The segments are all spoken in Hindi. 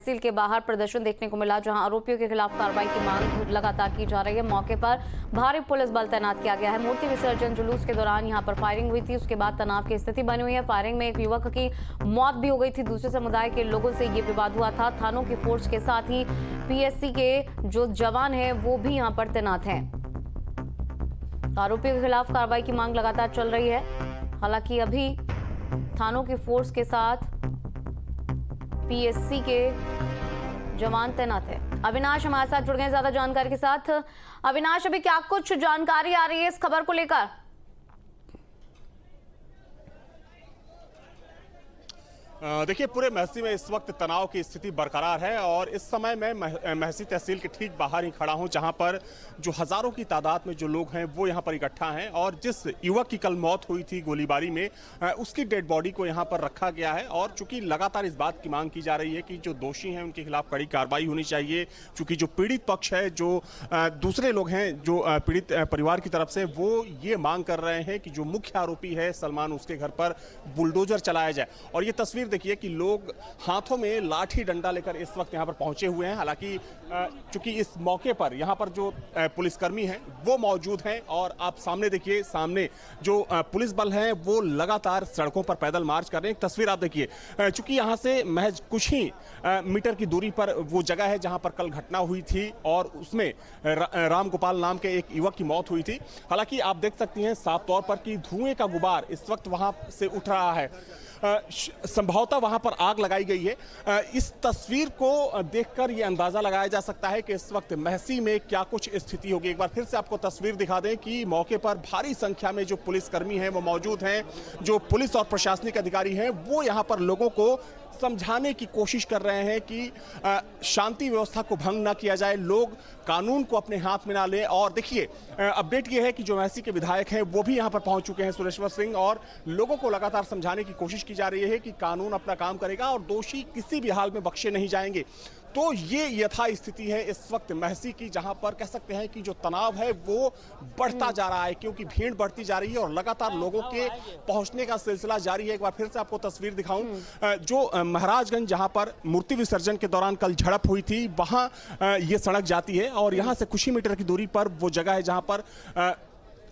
तहसील के बाहर प्रदर्शन देखने को मिला, जहां आरोपियों के खिलाफ कार्रवाई की मांग लगातार की जा रही है। मौके पर भारी पुलिस बल तैनात किया गया है। मूर्ति विसर्जन जुलूस के दौरान यहां पर फायरिंग हुई थी, उसके बाद तनाव की स्थिति बनी हुई है। फायरिंग में एक युवक की मौत भी हो गई थी। दूसरे समुदाय के लोगों से ये विवाद हुआ था। थानों की फोर्स के साथ ही पीएससी के जो जवान है वो भी यहाँ पर तैनात हैं। आरोपियों के खिलाफ कार्रवाई की मांग लगातार चल रही है। हालांकि अभी थानों की फोर्स के साथ पीएससी के जवान तैनात है। अविनाश हमारे साथ जुड़ गए ज्यादा जानकारी के साथ। अविनाश, अभी क्या कुछ जानकारी आ रही है इस खबर को लेकर? देखिए, पूरे महसी में इस वक्त तनाव की स्थिति बरकरार है और इस समय मैं महसी तहसील के ठीक बाहर ही खड़ा हूं, जहां पर जो हजारों की तादाद में जो लोग हैं वो यहां पर इकट्ठा हैं और जिस युवक की कल मौत हुई थी गोलीबारी में, उसकी डेड बॉडी को यहां पर रखा गया है। और चूंकि लगातार इस बात की मांग की जा रही है कि जो दोषी हैं उनके खिलाफ कड़ी कार्रवाई होनी चाहिए, चूंकि जो पीड़ित पक्ष है, जो दूसरे लोग हैं जो पीड़ित परिवार की तरफ से, वो ये मांग कर रहे हैं कि जो मुख्य आरोपी है सलमान, उसके घर पर बुलडोजर चलाया जाए। और ये तस्वीर देखिए कि लोग हाथों में लाठी डंडा लेकर इस वक्त यहां पर पहुंचे हुए हैं। हालांकि चूंकि इस मौके पर यहां पर जो पुलिसकर्मी हैं वो मौजूद हैं और आप सामने देखिए, सामने जो पुलिस बल हैं वो लगातार सड़कों पर पैदल मार्च कर रहे हैं। एक तस्वीर आप देखिए, चूंकि यहां से महज कुछ ही मीटर की दूरी पर वो जगह है जहां पर कल घटना हुई थी और उसमें राम गोपाल नाम के एक युवक की मौत हुई थी। हालांकि आप देख सकती हैं साफ तौर पर कि धुएं का गुबार इस वक्त वहां से उठ रहा है। संभवतः वहां पर आग लगाई गई है। इस तस्वीर को देखकर यह अंदाजा लगाया जा सकता है कि इस वक्त महसी में क्या कुछ स्थिति होगी। एक बार फिर से आपको तस्वीर दिखा दें कि मौके पर भारी संख्या में जो पुलिसकर्मी हैं वो मौजूद हैं। जो पुलिस और प्रशासनिक अधिकारी हैं वो यहां पर लोगों को समझाने की कोशिश कर रहे हैं कि शांति व्यवस्था को भंग ना किया जाए, लोग कानून को अपने हाथ में ना लें। और देखिए, अपडेट ये है कि जो महसी के विधायक हैं वो भी यहां पर पहुंच चुके हैं, सुरेश्वर सिंह, और लोगों को लगातार समझाने की कोशिश की जा रही है कि कानून अपना काम करेगा और दोषी किसी भी हाल में बख्शे नहीं जाएंगे। तो ये यथा स्थिति है इस वक्त महसी की, जहां पर कह सकते हैं कि जो तनाव है वो बढ़ता जा रहा है, क्योंकि भीड़ बढ़ती जा रही है और लगातार लोगों के पहुंचने का सिलसिला जारी है। एक बार फिर से आपको तस्वीर दिखाऊं, जो महाराजगंज जहां पर मूर्ति विसर्जन के दौरान कल झड़प हुई थी, वहां ये सड़क जाती है और यहां से कुछ ही मीटर की दूरी पर वो जगह है जहां पर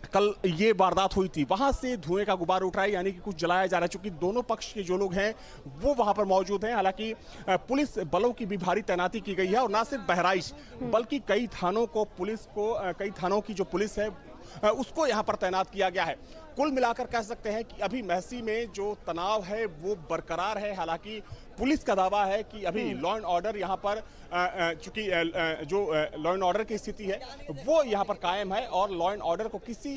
कल ये वारदात हुई थी। वहां से धुएं का गुबार उठ रहा है, यानी कि कुछ जलाया जा रहा है, क्योंकि दोनों पक्ष के जो लोग हैं वो वहां पर मौजूद हैं। हालांकि पुलिस बलों की भी भारी तैनाती की गई है और ना सिर्फ बहराइच बल्कि कई थानों की जो पुलिस है उसको यहां पर तैनात किया गया है। कुल मिलाकर कह सकते हैं कि अभी महसी में जो तनाव है वो बरकरार है। हालांकि पुलिस का दावा है कि अभी लॉ एंड ऑर्डर यहां पर, चूंकि जो लॉ एंड ऑर्डर की स्थिति है वो यहां पर कायम है और लॉ एंड ऑर्डर को किसी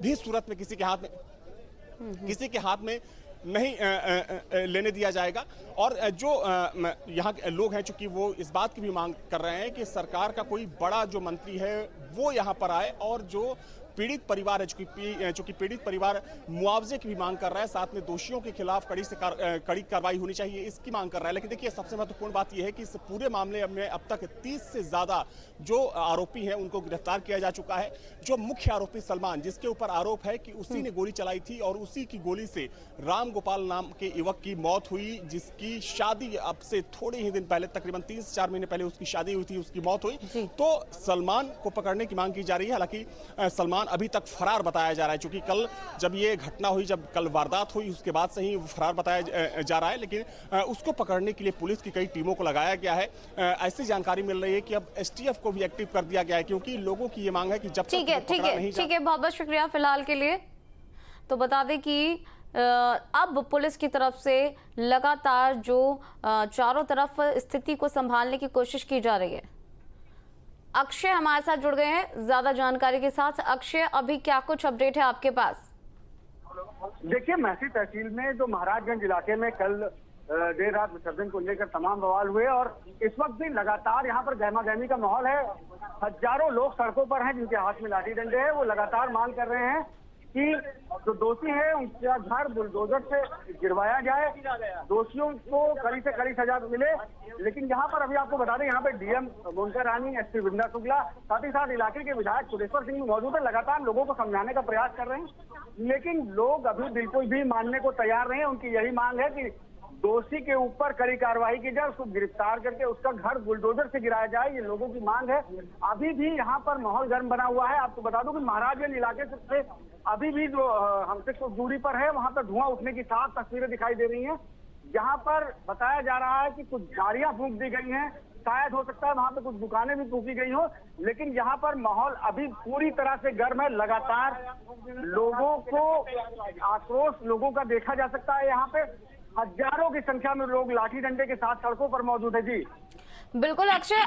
भी सूरत में किसी के हाथ में नहीं लेने दिया जाएगा। और जो यहाँ के लोग हैं, चूंकि वो इस बात की भी मांग कर रहे हैं कि सरकार का कोई बड़ा जो मंत्री है वो यहाँ पर आए और जो पीड़ित परिवार है, चूंकि पीड़ित परिवार मुआवजे की भी मांग कर रहा है, साथ में दोषियों के खिलाफ कड़ी कार्रवाई होनी चाहिए, इसकी मांग कर रहा है। लेकिन देखिए, सबसे महत्वपूर्ण बात यह है कि इस पूरे मामले में अब तक 30 से ज्यादा जो आरोपी हैं उनको गिरफ्तार किया जा चुका है। जो मुख्य आरोपी सलमान, जिसके ऊपर आरोप है कि उसी ने गोली चलाई थी और उसी की गोली से राम गोपाल नाम के युवक की मौत हुई, जिसकी शादी अब से थोड़े ही दिन पहले, तकरीबन 3 से 4 महीने पहले उसकी शादी हुई थी, उसकी मौत हुई। तो सलमान को पकड़ने की मांग की जा रही है। हालांकि सलमान अभी तक फरार बताया जा रहा है, क्योंकि कल जब ये घटना हुई, जब कल वारदात हुई, उसके बाद से ही वो फरार बताया जा रहा है। लेकिन उसको पकड़ने के लिए पुलिस की कई टीमों को लगाया गया है। ऐसी जानकारी मिल रही है कि अब एसटीएफ को भी एक्टिव कर दिया गया है, क्योंकि लोगों की ये मांग है कि जब ठीक है, बहुत बहुत शुक्रिया फिलहाल के लिए। तो बता दें कि अब पुलिस की तरफ से लगातार जो चारों तरफ स्थिति को संभालने की कोशिश की जा रही है। अक्षय हमारे साथ जुड़ गए हैं ज्यादा जानकारी के साथ। अक्षय, अभी क्या कुछ अपडेट है आपके पास? देखिए, महसी तहसील में जो महाराजगंज इलाके में कल देर रात विसर्जन को लेकर तमाम बवाल हुए और इस वक्त भी लगातार यहाँ पर गहमा गहमी का माहौल है। हजारों लोग सड़कों पर हैं जिनके हाथ में लाठी डंडे हैं। वो लगातार मांग कर रहे हैं कि जो दोषी है उनका घर बुलडोजर से गिरवाया जाए, दोषियों को कड़ी से कड़ी सजा मिले। लेकिन यहाँ पर अभी आपको बता दें, यहाँ पे डीएम मोनिका रानी, एसपी विंदा शुक्ला, साथ ही साथ इलाके के विधायक सुरेश्वर सिंह मौजूद है। लगातार लोगों को समझाने का प्रयास कर रहे हैं, लेकिन लोग अभी बिल्कुल भी मानने को तैयार नहीं है। उनकी यही मांग है कि दोषी के ऊपर कड़ी कार्रवाई की जाए, उसको गिरफ्तार करके उसका घर बुलडोजर से गिराया जाए, ये लोगों की मांग है। अभी भी यहाँ पर माहौल गर्म बना हुआ है। आपको बता दूं कि महाराजगंज इलाके से अभी भी जो हमसे कुछ दूरी पर है, वहां पर धुआं उठने की साफ तस्वीरें दिखाई दे रही हैं। यहाँ पर बताया जा रहा है कि कुछ गाड़ियां फूंक दी गई हैं, शायद हो सकता है वहां पे कुछ दुकानें भी फूंकी गई हो, लेकिन यहाँ पर माहौल अभी पूरी तरह से गर्म है। लगातार लोगों को आक्रोश लोगों का देखा जा सकता है। यहाँ पे हजारों की संख्या में लोग लाठी डंडे के साथ सड़कों पर मौजूद है। जी बिल्कुल अक्षय,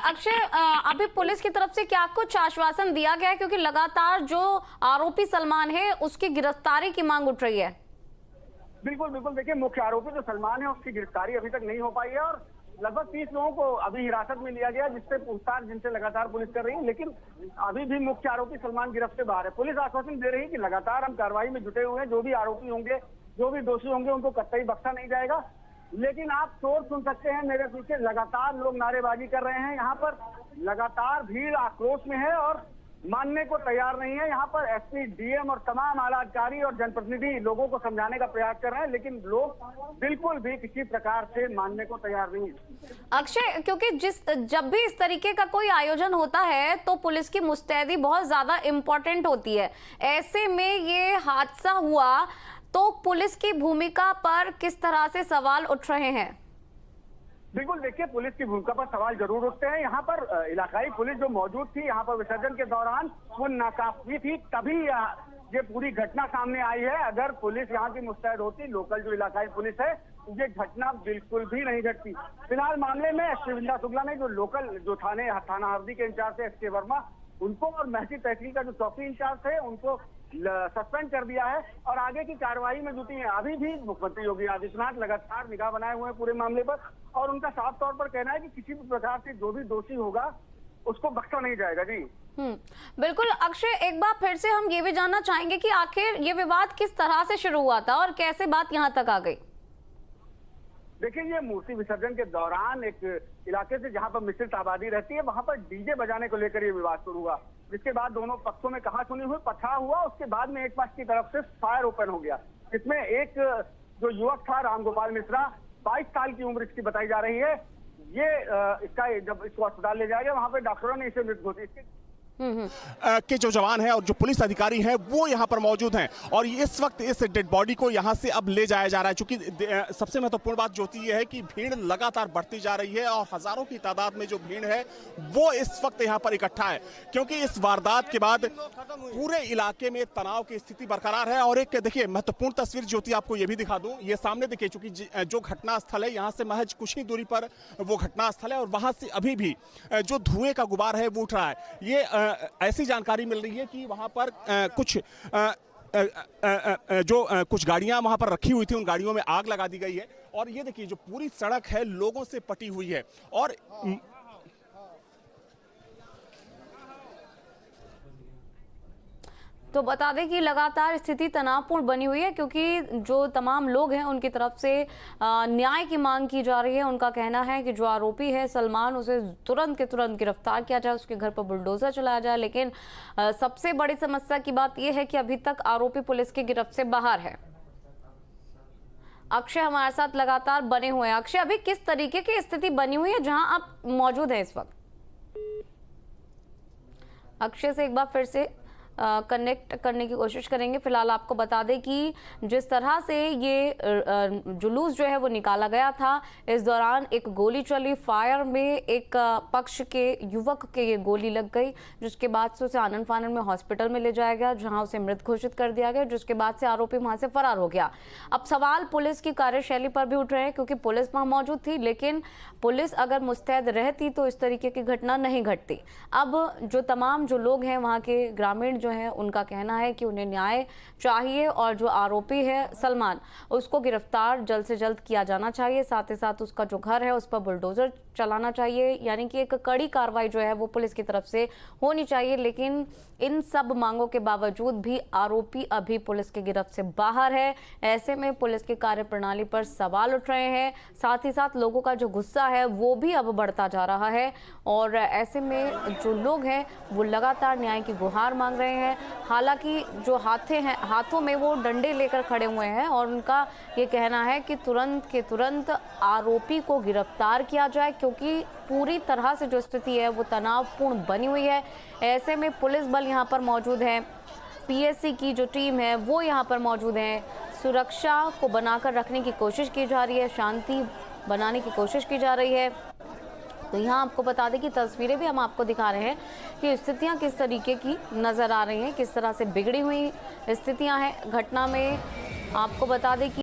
अभी पुलिस की तरफ से क्या कुछ आश्वासन दिया गया है, क्योंकि लगातार जो आरोपी सलमान है उसकी गिरफ्तारी की मांग उठ रही है? बिल्कुल बिल्कुल, देखिए मुख्य आरोपी जो सलमान है उसकी गिरफ्तारी अभी तक नहीं हो पाई है और लगभग 30 लोगों को अभी हिरासत में लिया गया, जिससे पूछताछ जिनसे लगातार पुलिस कर रही है, लेकिन अभी भी मुख्य आरोपी सलमान गिरफ्त से बाहर है। पुलिस आश्वासन दे रही है कि लगातार हम कार्रवाई में जुटे हुए हैं, जो भी आरोपी होंगे, जो भी दोषी होंगे, उनको कतई बख्शा नहीं जाएगा। लेकिन आप शोर सुन सकते हैं मेरे पीछे, लगातार लोग नारेबाजी कर रहे हैं। यहाँ पर लगातार भीड़ आक्रोश में है और मानने को तैयार नहीं है। यहाँ पर एसपी, डीएम और तमाम आला अधिकारी और जनप्रतिनिधि लोगों को समझाने का प्रयास कर रहे हैं, लेकिन लोग बिल्कुल भी किसी प्रकार से मानने को तैयार नहीं है। अक्षय, क्योंकि जब भी इस तरीके का कोई आयोजन होता है तो पुलिस की मुस्तैदी बहुत ज्यादा इम्पोर्टेंट होती है। ऐसे में ये हादसा हुआ तो पुलिस की भूमिका पर किस तरह से सवाल उठ रहे हैं? बिल्कुल, देखिए पुलिस की भूमिका पर सवाल जरूर उठते हैं। यहाँ पर इलाकाई पुलिस जो मौजूद थी यहाँ पर विसर्जन के दौरान, वो नाकाफी थी, तभी ये पूरी घटना सामने आई है। अगर पुलिस यहाँ की मुस्तैद होती, लोकल जो इलाकाई पुलिस है, ये घटना बिल्कुल भी नहीं घटती। फिलहाल मामले में एसपी विंदा शुक्ला ने जो लोकल जो थाना हरदी के इंचार्ज है एसके वर्मा, उनको और महसी तहसील का जो चौकी इंचार्ज है उनको सस्पेंड कर दिया है और आगे की कार्रवाई में जुटी है। अभी भी मुख्यमंत्री योगी आदित्यनाथ लगातार निगाह बनाए हुए हैं पूरे मामले पर और उनका साफ तौर पर कहना है कि किसी भी प्रकार से जो भी दोषी होगा उसको बख्शा नहीं जाएगा। जी बिल्कुल अक्षय, एक बार फिर से हम ये भी जानना चाहेंगे कि आखिर ये विवाद किस तरह से शुरू हुआ था और कैसे बात यहाँ तक आ गई? देखिए, ये मूर्ति विसर्जन के दौरान एक इलाके से जहां पर मिश्रित आबादी रहती है, वहां पर डीजे बजाने को लेकर ये विवाद शुरू हुआ, जिसके बाद दोनों पक्षों में कहासुनी हुई, पथराव हुआ। उसके बाद में एक पक्ष की तरफ से फायर ओपन हो गया, जिसमें एक जो युवक था रामगोपाल मिश्रा, 22 साल की उम्र इसकी बताई जा रही है। ये इसका जब इसको अस्पताल ले जाया गया, वहां पर डॉक्टरों ने इसे मृत घोषित के जो जवान हैं और जो पुलिस अधिकारी हैं वो यहाँ पर मौजूद हैं और इस वक्त इस डेड बॉडी को यहाँ से अब ले जाया जा रहा है। क्योंकि सबसे महत्वपूर्ण बात जो होती है कि भीड़ लगातार बढ़ती जा रही है और हजारों की तादाद में जो भीड़ है वो इस वक्त यहाँ पर इकट्ठा है, क्योंकि इस वारदात के बाद पूरे इलाके में तनाव की स्थिति बरकरार है। और एक देखिए महत्वपूर्ण तस्वीर जो होती है आपको ये भी दिखा दूं, ये सामने देखिए, चूंकि जो घटना स्थल है यहाँ से महज कुछ ही दूरी पर वो घटना स्थल है और वहां से अभी भी जो धुएं का गुबार है वो उठ रहा है। ये ऐसी जानकारी मिल रही है कि वहां पर कुछ गाड़ियां वहां पर रखी हुई थी, उन गाड़ियों में आग लगा दी गई है और ये देखिए जो पूरी सड़क है लोगों से पटी हुई है। और तो बता दें कि लगातार स्थिति तनावपूर्ण बनी हुई है, क्योंकि जो तमाम लोग हैं उनकी तरफ से न्याय की मांग की जा रही है। उनका कहना है कि जो आरोपी है सलमान, उसे तुरंत के तुरंत गिरफ्तार किया जाए, उसके घर पर बुलडोजर चलाया जाए। लेकिन सबसे बड़ी समस्या की बात यह है कि अभी तक आरोपी पुलिस की गिरफ्त से बाहर है। अक्षय हमारे साथ लगातार बने हुए हैं। अक्षय, अभी किस तरीके की स्थिति बनी हुई है जहां आप मौजूद है इस वक्त? अक्षय से एक बार फिर से कनेक्ट करने की कोशिश करेंगे। फिलहाल आपको बता दें कि जिस तरह से ये जुलूस जो है वो निकाला गया था, इस दौरान एक गोली चली, फायर में एक पक्ष के युवक के ये गोली लग गई, जिसके बाद से उसे आनन फानन में हॉस्पिटल में ले जाया गया, जहां उसे मृत घोषित कर दिया गया, जिसके बाद से आरोपी वहां से फरार हो गया। अब सवाल पुलिस की कार्यशैली पर भी उठ रहे हैं, क्योंकि पुलिस वहां मौजूद थी, लेकिन पुलिस अगर मुस्तैद रहती तो इस तरीके की घटना नहीं घटती। अब जो तमाम जो लोग हैं वहाँ के ग्रामीण जो है, उनका कहना है कि उन्हें न्याय चाहिए और जो आरोपी है सलमान, उसको गिरफ्तार जल्द से जल्द किया जाना चाहिए। साथ ही साथ उसका जो घर है उस पर बुलडोजर चलाना चाहिए, यानी कि एक कड़ी कार्रवाई जो है वो पुलिस की तरफ से होनी चाहिए। लेकिन इन सब मांगों के बावजूद भी आरोपी अभी पुलिस की गिरफ्त से बाहर है। ऐसे में पुलिस की कार्यप्रणाली पर सवाल उठ रहे हैं, साथ ही साथ लोगों का जो गुस्सा है वो भी अब बढ़ता जा रहा है। और ऐसे में जो लोग हैं वो लगातार न्याय की गुहार मांग रहे हैं। रहे हैं। हालांकि जो हाथों में वो डंडे लेकर खड़े हुए हैं और उनका ये कहना है कि तुरंत के तुरंत आरोपी को गिरफ्तार किया जाए, क्योंकि पूरी तरह से जो स्थिति है वो तनावपूर्ण बनी हुई है। ऐसे में पुलिस बल यहाँ पर मौजूद है, पीएससी की जो टीम है वो यहाँ पर मौजूद है। सुरक्षा को बनाकर रखने की कोशिश की जा रही है, शांति बनाने की कोशिश की जा रही है। तो यहाँ आपको बता दें कि तस्वीरें भी हम आपको दिखा रहे हैं कि स्थितियाँ किस तरीके की नज़र आ रही हैं, किस तरह से बिगड़ी हुई स्थितियाँ हैं। घटना में आपको बता दें कि